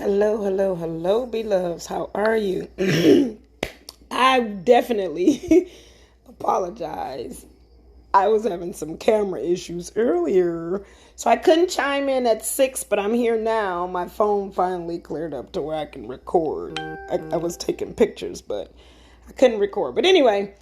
Hello, hello, hello, beloveds. How are you? I definitely apologize. I was having some camera issues earlier, so I couldn't chime in at 6, but I'm here now. My phone finally cleared up to where I can record. I was taking pictures, but I couldn't record. But anyway,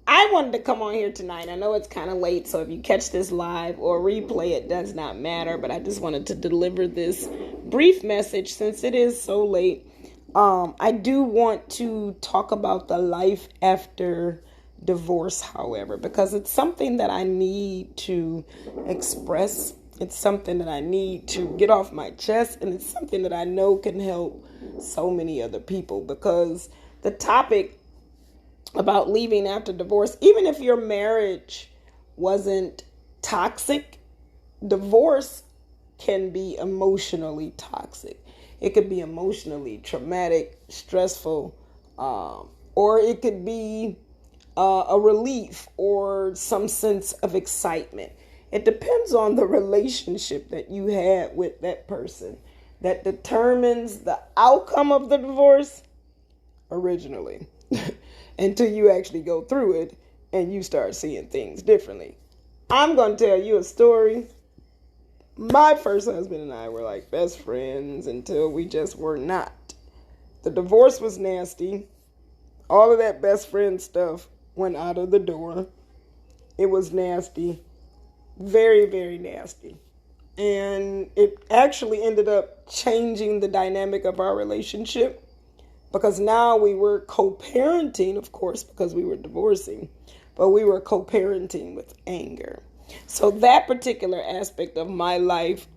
I wanted to come on here tonight. I know it's kind of late, so if you catch this live or replay, it does not matter. But I just wanted to deliver this brief message since it is so late. I do want to talk about the life after divorce, however, because it's something that I need to express. It's something that I need to get off my chest, and it's something that I know can help so many other people, because the topic about leaving after divorce, even if your marriage wasn't toxic, divorce can be emotionally toxic. It could be emotionally traumatic, stressful, or it could be a relief or some sense of excitement. It depends on the relationship that you had with that person that determines the outcome of the divorce originally. Until you actually go through it and you start seeing things differently. I'm going to tell you a story. My first husband and I were like best friends until we just were not. The divorce was nasty. All of that best friend stuff went out of the door. It was nasty. Very, very nasty. And it actually ended up changing the dynamic of our relationship. Because now we were co-parenting, of course, because we were divorcing, but we were co-parenting with anger. So that particular aspect of my life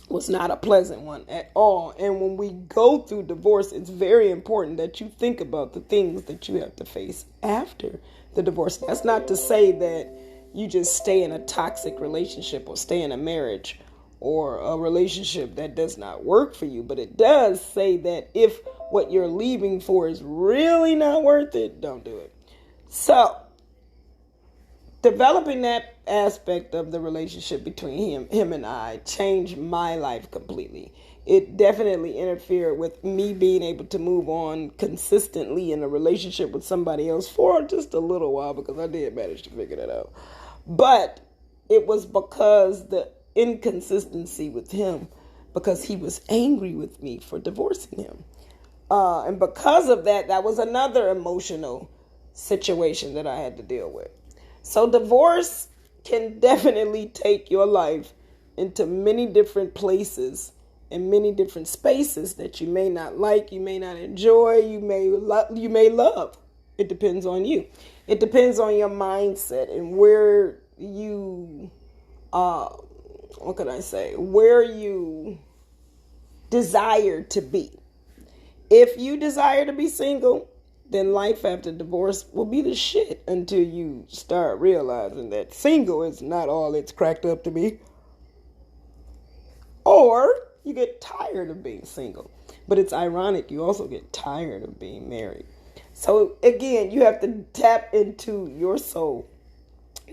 was not a pleasant one at all. And when we go through divorce, it's very important that you think about the things that you have to face after the divorce. That's not to say that you just stay in a toxic relationship or stay in a marriage or a relationship that does not work for you. But it does say that if what you're leaving for is really not worth it, don't do it. So, developing that aspect of the relationship between him and I changed my life completely. It definitely interfered with me being able to move on consistently in a relationship with somebody else for just a little while, because I did manage to figure that out. But it was because the inconsistency with him, because he was angry with me for divorcing him. And because of that, that was another emotional situation that I had to deal with. So divorce can definitely take your life into many different places and many different spaces that you may not like, you may not enjoy, you may love. It depends on you. It depends on your mindset and where you, where you desire to be. If you desire to be single, then life after divorce will be the shit until you start realizing that single is not all it's cracked up to be. Or you get tired of being single. But it's ironic, you also get tired of being married. So again, you have to tap into your soul.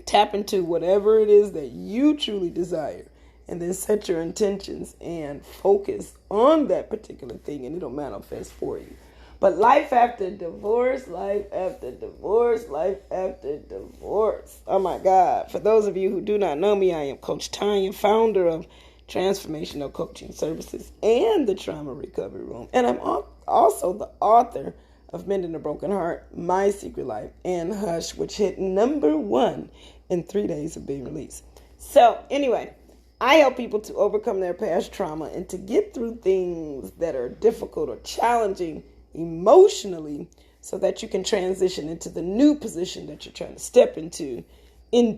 Tap into whatever it is that you truly desire. And then set your intentions and focus on that particular thing, and it'll manifest for you. But life after divorce, life after divorce, life after divorce. Oh my God. For those of you who do not know me, I am Coach Tanya, founder of Transformational Coaching Services and the Trauma Recovery Room. And I'm also the author of Mending a Broken Heart, My Secret Life, and Hush, which hit #1 in 3 days of being released. So anyway, I help people to overcome their past trauma and to get through things that are difficult or challenging emotionally so that you can transition into the new position that you're trying to step into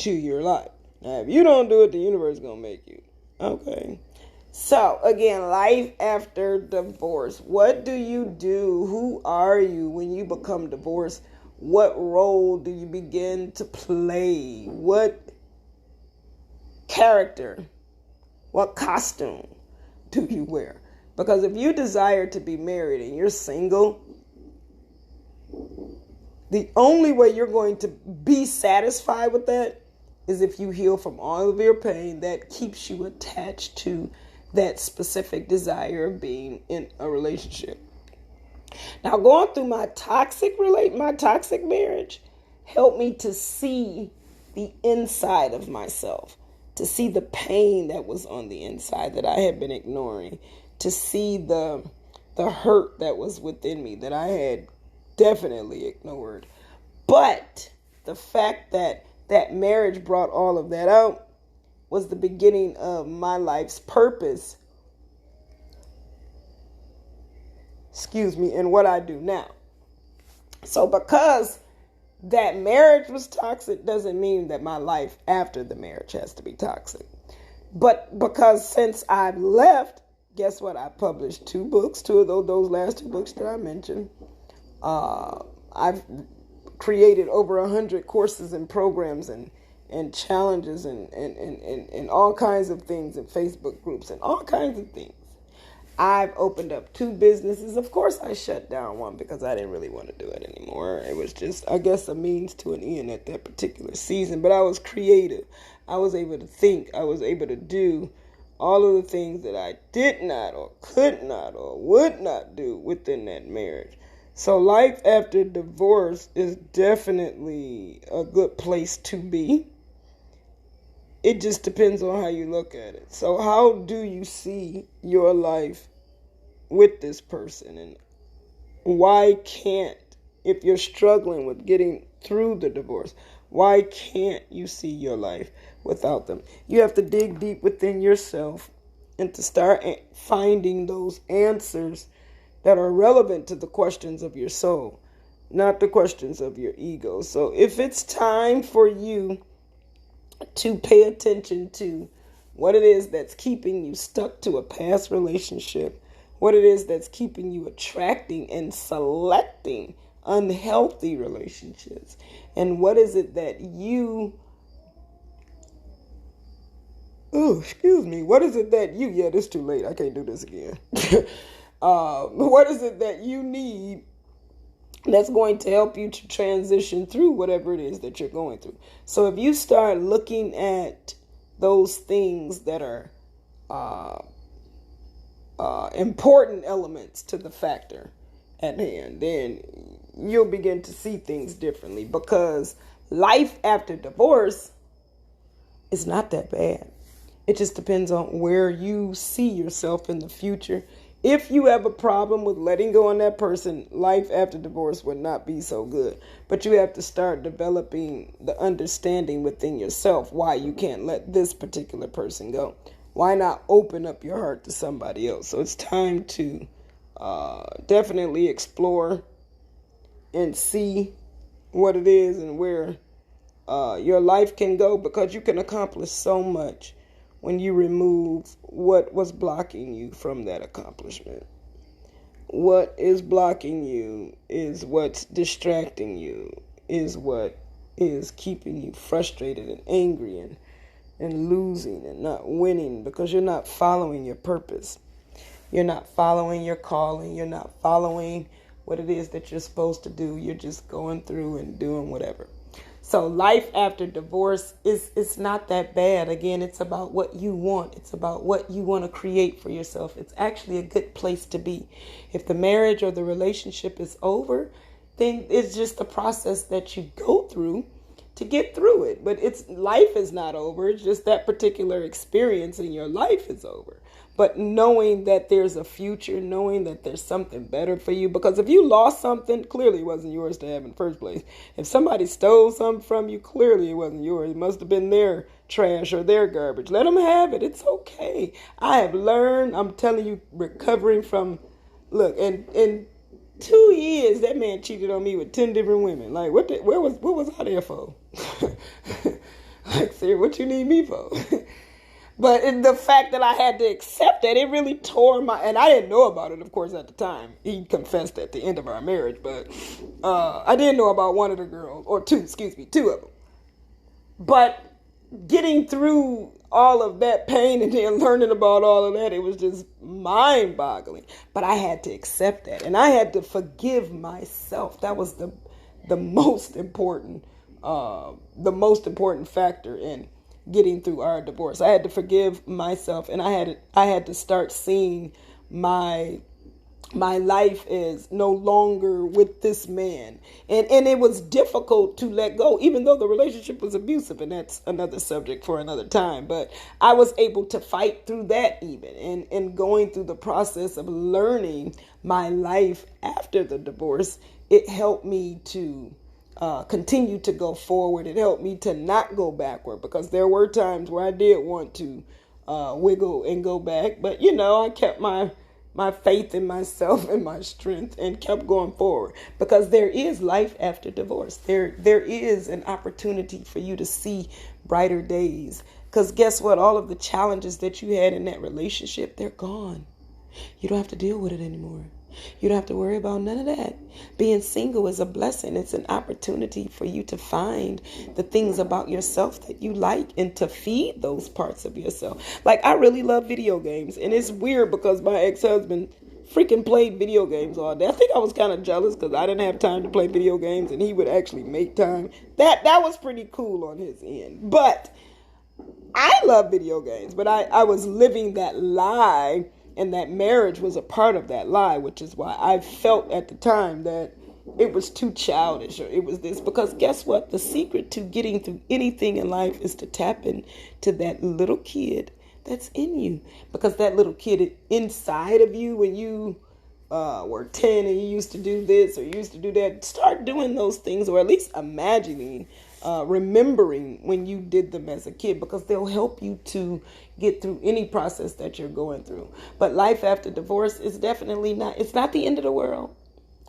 your life. Now, if you don't do it, the universe is going to make you. Okay. So, again, life after divorce. What do you do? Who are you when you become divorced? What role do you begin to play? What character? What costume do you wear? Because if you desire to be married and you're single, the only way you're going to be satisfied with that is if you heal from all of your pain that keeps you attached to that specific desire of being in a relationship. Now, going through my toxic marriage helped me to see the inside of myself, to see the pain that was on the inside that I had been ignoring, to see the hurt that was within me that I had definitely ignored. But the fact that that marriage brought all of that out was the beginning of my life's purpose. And what I do now. So because that marriage was toxic doesn't mean that my life after the marriage has to be toxic. But because since I've left, guess what? I published 2 books, two of those last 2 books that I mentioned. I've created over 100 courses and programs and challenges and all kinds of things in Facebook groups and all kinds of things. I've opened up 2 businesses. Of course, I shut down one because I didn't really want to do it anymore. It was just, I guess, a means to an end at that particular season. But I was creative. I was able to think. I was able to do all of the things that I did not or could not or would not do within that marriage. So life after divorce is definitely a good place to be. It just depends on how you look at it. So how do you see your life with this person? And why can't, if you're struggling with getting through the divorce, why can't you see your life without them? You have to dig deep within yourself and to start finding those answers that are relevant to the questions of your soul, not the questions of your ego. So if it's time for you to pay attention to what it is that's keeping you stuck to a past relationship, what it is that's keeping you attracting and selecting unhealthy relationships, and what is it that what is it that it's too late, I can't do this again. What is it that you need that's going to help you to transition through whatever it is that you're going through? So if you start looking at those things that are important elements to the factor at hand, then you'll begin to see things differently, because life after divorce is not that bad. It just depends on where you see yourself in the future. If you have a problem with letting go on that person, life after divorce would not be so good. But you have to start developing the understanding within yourself why you can't let this particular person go. Why not open up your heart to somebody else? So it's time to definitely explore and see what it is and where your life can go, because you can accomplish so much when you remove what was blocking you from that accomplishment. What is blocking you is what's distracting you, is what is keeping you frustrated and angry and losing and not winning, because you're not following your purpose. You're not following your calling. You're not following what it is that you're supposed to do. You're just going through and doing whatever. So life after divorce is not that bad. Again, it's about what you want. It's about what you want to create for yourself. It's actually a good place to be. If the marriage or the relationship is over, then it's just a process that you go through to get through it. But life is not over. It's just that particular experience in your life is over. But knowing that there's a future, knowing that there's something better for you. Because if you lost something, clearly it wasn't yours to have in the first place. If somebody stole something from you, clearly it wasn't yours. It must have been their trash or their garbage. Let them have it. It's okay. I have learned, I'm telling you, recovering from, look, in 2 years, that man cheated on me with 10 different women. Like, what was I there for? Like, sir, what you need me for? But the fact that I had to accept that, it really tore and I didn't know about it, of course, at the time. He confessed at the end of our marriage, but I didn't know about one of the girls, or two of them. But getting through all of that pain and then learning about all of that, it was just mind-boggling. But I had to accept that, and I had to forgive myself. That was the most important factor in getting through our divorce. I had to forgive myself, and I had to start seeing my life is no longer with this man. And it was difficult to let go, even though the relationship was abusive, and that's another subject for another time. But I was able to fight through that even, and going through the process of learning my life after the divorce, it helped me to continue to go forward. It helped me to not go backward, because there were times where I did want to wiggle and go back. But, I kept my faith in myself and my strength and kept going forward, because there is life after divorce. There is an opportunity for you to see brighter days, because guess what? All of the challenges that you had in that relationship, they're gone. You don't have to deal with it anymore. You don't have to worry about none of that. Being single is a blessing. It's an opportunity for you to find the things about yourself that you like and to feed those parts of yourself. Like, I really love video games, and it's weird because my ex-husband freaking played video games all day. I think I was kind of jealous because I didn't have time to play video games, and he would actually make time. That was pretty cool on his end. But I love video games, but I was living that lie. And that marriage was a part of that lie, which is why I felt at the time that it was too childish, or it was this. Because guess what? The secret to getting through anything in life is to tap into that little kid that's in you. Because that little kid inside of you, when you were 10 and you used to do this or you used to do that, start doing those things, or at least imagining, remembering when you did them as a kid, because they'll help you to get through any process that you're going through. But life after divorce is definitely not, it's not the end of the world.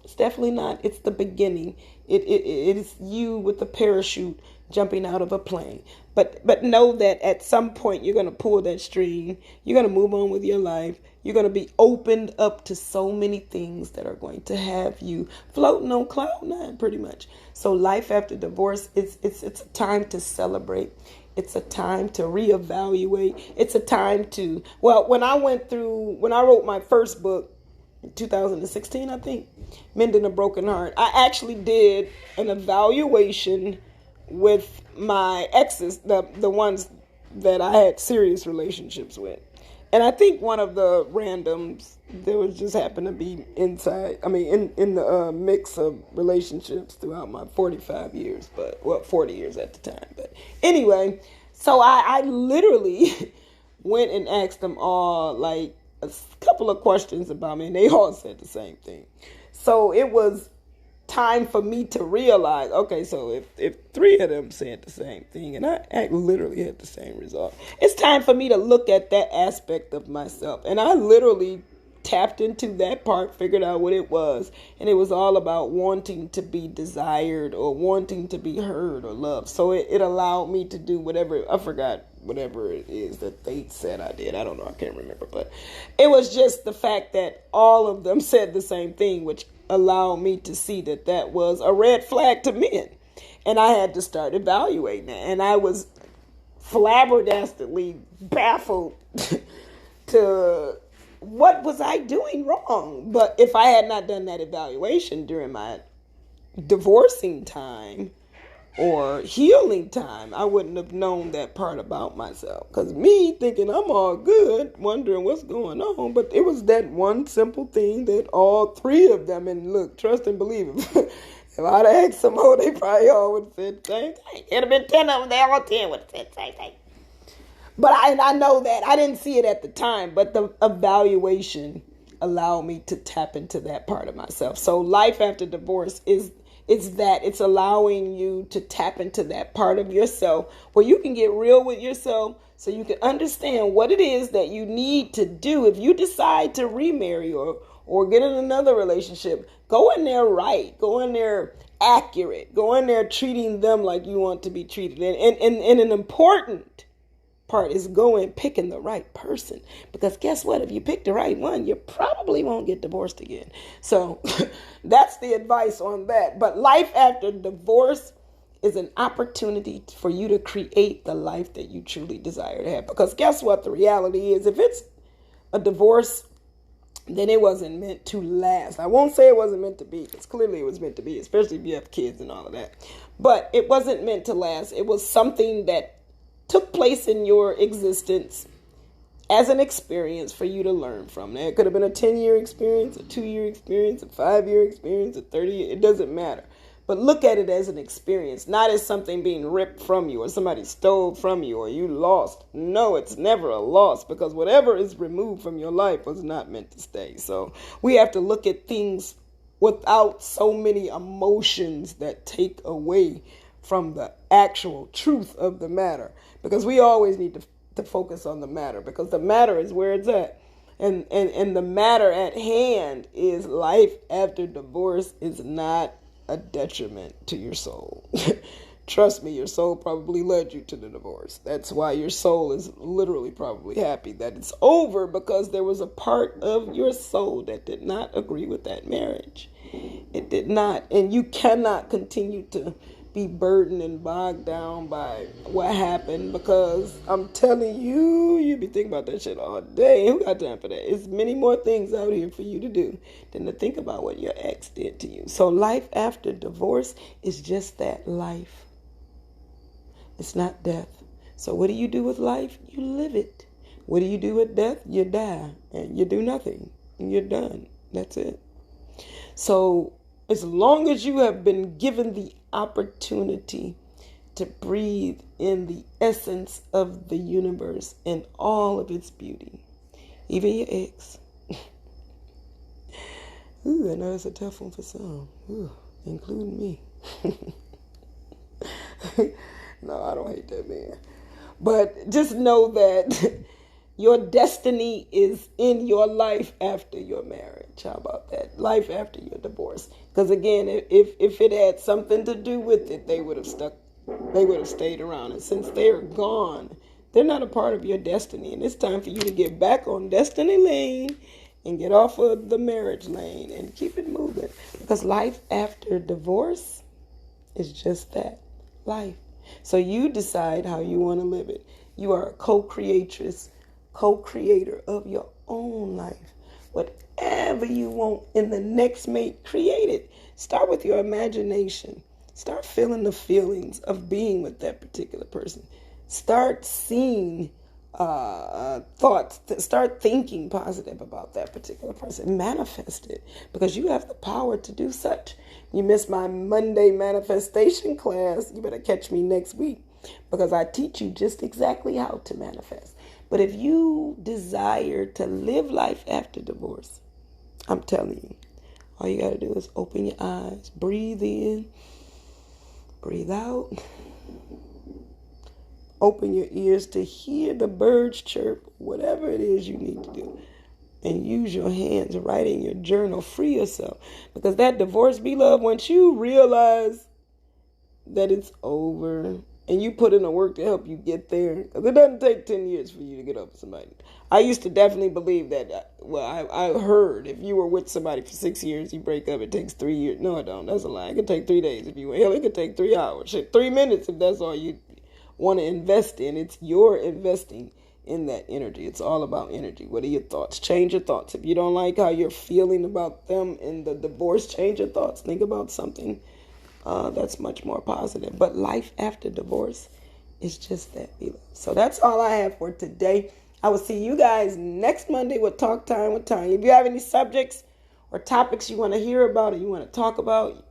It's definitely not. It's the beginning. It is you with a parachute jumping out of a plane. But know that at some point you're going to pull that string. You're going to move on with your life. You're going to be opened up to so many things that are going to have you floating on cloud nine, pretty much. So life after divorce, it's a time to celebrate. It's a time to reevaluate. It's a time to, when I wrote my first book, 2016, I think, Mending a Broken Heart, I actually did an evaluation with my exes, the ones that I had serious relationships with. And I think one of the randoms, there was just happened to be in the mix of relationships throughout my 45 years, 40 years at the time. But anyway, so I literally went and asked them all like a couple of questions about me, and they all said the same thing. So it was time for me to realize, okay, so if three of them said the same thing and I literally had the same result, it's time for me to look at that aspect of myself. And I literally tapped into that part, figured out what it was, and it was all about wanting to be desired or wanting to be heard or loved. So it allowed me to do whatever, I forgot whatever it is that they said I did. I don't know, I can't remember, but it was just the fact that all of them said the same thing, which allowed me to see that was a red flag to men. And I had to start evaluating that. And I was flabbergastedly baffled to what was I doing wrong. But if I had not done that evaluation during my divorcing time or healing time, I wouldn't have known that part about myself. Because me thinking I'm all good, wondering what's going on, but it was that one simple thing that all three of them, and look, trust and believe it. If I'd have asked some more, they probably all would have said the same thing. It'd have been 10 of them, they all 10 would have said the same thing. But I know that. I didn't see it at the time, but the evaluation allowed me to tap into that part of myself. So life after divorce is that it's allowing you to tap into that part of yourself where you can get real with yourself, so you can understand what it is that you need to do. If you decide to remarry or get in another relationship, go in there right, go in there accurate, go in there treating them like you want to be treated. And an important part is picking the right person, because guess what? If you pick the right one, you probably won't get divorced again. So that's the advice on that. But life after divorce is an opportunity for you to create the life that you truly desire to have. Because guess what? The reality is, if it's a divorce, then it wasn't meant to last. I won't say it wasn't meant to be, because clearly it was meant to be, especially if you have kids and all of that. But it wasn't meant to last. It was something that took place in your existence as an experience for you to learn from. Now, it could have been a 10-year experience, a 2-year experience, a 5-year experience, a 30-year, it doesn't matter. But look at it as an experience, not as something being ripped from you or somebody stole from you or you lost. No, it's never a loss, because whatever is removed from your life was not meant to stay. So we have to look at things without so many emotions that take away from the actual truth of the matter, because we always need to focus on the matter, because the matter is where it's at. And the matter at hand is life after divorce is not a detriment to your soul. Trust me, your soul probably led you to the divorce. That's why your soul is literally probably happy that it's over, because there was a part of your soul that did not agree with that marriage. It did not. And you cannot continue to be burdened and bogged down by what happened, because I'm telling you, you be thinking about that shit all day. Who got time for that? It's many more things out here for you to do than to think about what your ex did to you. So life after divorce is just that, life. It's not death. So what do you do with life? You live it. What do you do with death? You die and you do nothing and you're done. That's it. So as long as you have been given the opportunity to breathe in the essence of the universe and all of its beauty, even your ex. Ooh, I know it's a tough one for some, including me. No, I don't hate that man. But just know that your destiny is in your life after your marriage. How about that? Life after your divorce. Because again, if it had something to do with it, they would have stayed around. And since they're gone, they're not a part of your destiny. And it's time for you to get back on destiny lane and get off of the marriage lane and keep it moving. Because life after divorce is just that, life. So you decide how you want to live it. You are a co-creatress, co-creator of your own life. Whatever you want in the next mate, create it. Start with your imagination. Start feeling the feelings of being with that particular person. Start seeing thoughts. Start thinking positive about that particular person. Manifest it, because you have the power to do such. You missed my Monday manifestation class. You better catch me next week, because I teach you just exactly how to manifest. But if you desire to live life after divorce, I'm telling you, all you got to do is open your eyes, breathe in, breathe out, open your ears to hear the birds chirp, whatever it is you need to do. And use your hands, write in your journal, free yourself. Because that divorce, beloved, once you realize that it's over and you put in the work to help you get there, because it doesn't take 10 years for you to get over somebody. I used to definitely believe that. Well, I heard if you were with somebody for 6 years, you break up, it takes 3 years. No, it don't. That's a lie. It could take 3 days if you, hell, it could take 3 hours. Shit, 3 minutes if that's all you want to invest in. It's your investing in that energy. It's all about energy. What are your thoughts? Change your thoughts. If you don't like how you're feeling about them in the divorce, change your thoughts. Think about something that's much more positive. But life after divorce is just that, beloved. So that's all I have for today. I will see you guys next Monday with Talk Time with Tanya. If you have any subjects or topics you want to hear about or you want to talk about,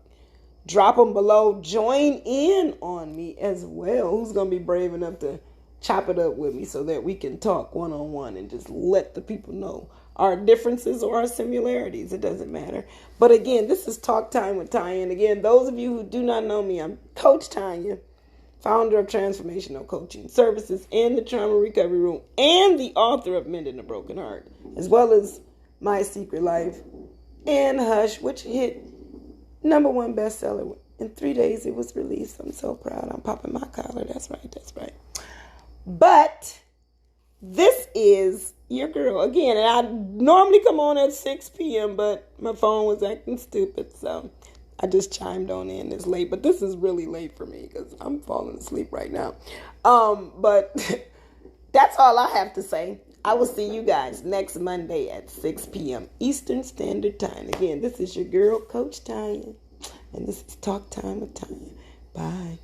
drop them below. Join in on me as well. Who's going to be brave enough to chop it up with me so that we can talk one-on-one and just let the people know our differences or our similarities. It doesn't matter. But again, this is Talk Time with Tanya. And again, those of you who do not know me, I'm Coach Tanya, founder of Transformational Coaching Services and the Trauma Recovery Room, and the author of Mending the Broken Heart, as well as My Secret Life and Hush, which hit #1 bestseller. In 3 days it was released. I'm so proud. I'm popping my collar. That's right. That's right. But this is your girl again, and I normally come on at 6 p.m., but my phone was acting stupid, so I just chimed on in this late. But this is really late for me because I'm falling asleep right now. But that's all I have to say. I will see you guys next Monday at 6 p.m. Eastern Standard Time. Again, this is your girl, Coach Tanya, and this is Talk Time with Tanya. Bye.